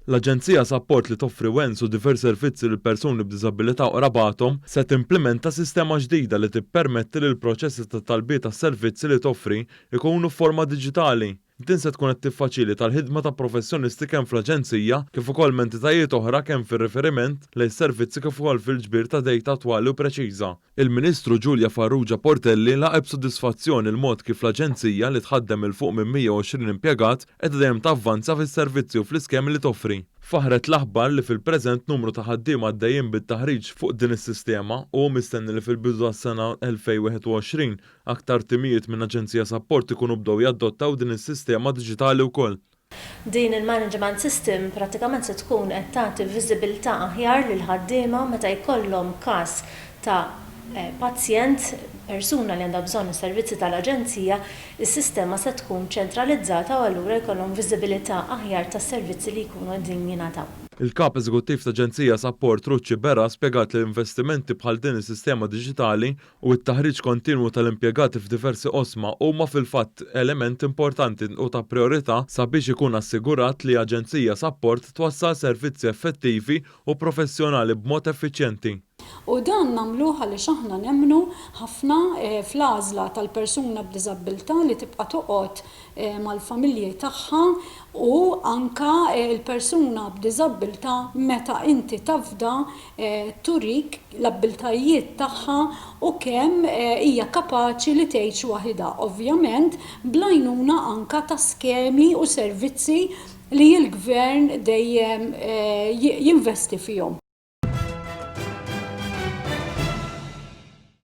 L-Aġenzija Support li toffri wens u diversi servizzi lil persuni b'diżabilità u qrabathom se timplementa sistema ġdida li tippermetti li l-proċessi ta' talbiet tas-servizzi li toffri ikunu f'forma diġitali. Din se tkun qed tiffaċilita l-ħidma ta' professjonisti kemm fl-Aġenzija kif ukoll m'entitajiet oħra kemm fir-riferiment lejn servizzi kif ukoll fil-ġbir ta' dejta attwali u preċiża. Il-Ministru Giulia Farrugia Portelli laqgħet b'sodisfazzjoni l-mod kif l-Aġenzija li tħaddem il fuq minn 120 impjegat qed dejjem tavvanza fis-servizzi u fl-iskemi li toffri. Faħret l-aħbar li fil-preżent numru ta' ħaddiema għaddejjin bit-taħriġ fuq din is-sistema u mistenni li fil-bidu tas-sena 2021 aktar timijiet minn Aġenzija Support ikunu bdew jaddottaw din is-sistema diġitali wkoll. Din il-management system pratikament se tkun qed tagħti viżibilità aħjar lil ħaddiema meta jkollhom każ ta' pazjent, persuna li għandha bżonn is-servizzi tal-Aġenzija, is-sistema se tkun ċentralizzata u allura jkollhom viżibilità aħjar tas-servizzi li jkunu qegħdin jingħataw. Il-kap eżekuttiv ta' Aġenzija Support Rucci Berra spjegat li l-investimenti bħal din is-sistema diġitali u t-taħriġ kontinwu tal-impjegati f'diversi qosma huma fil-fatt element importanti u ta' priorità sabiex ikun assigurat li Aġenzija Support twassal servizzi effettivi u professjonali b'mod effiċjenti. U dan nagħmluh għaliex aħna nemmnu ħafna fl-għażla tal-persuna b'diżabilità li tibqa' toqgħod mal-familji tagħha u anka l-persuna b'diżabilità meta inti tafda turik l-abbiltajiet tagħha u kemm hija kapaċi li tgħix waħedha. Ovvjament bl-għajnuna anka ta' skemi u servizzi li l-gvern dejjem jinvesti fihom.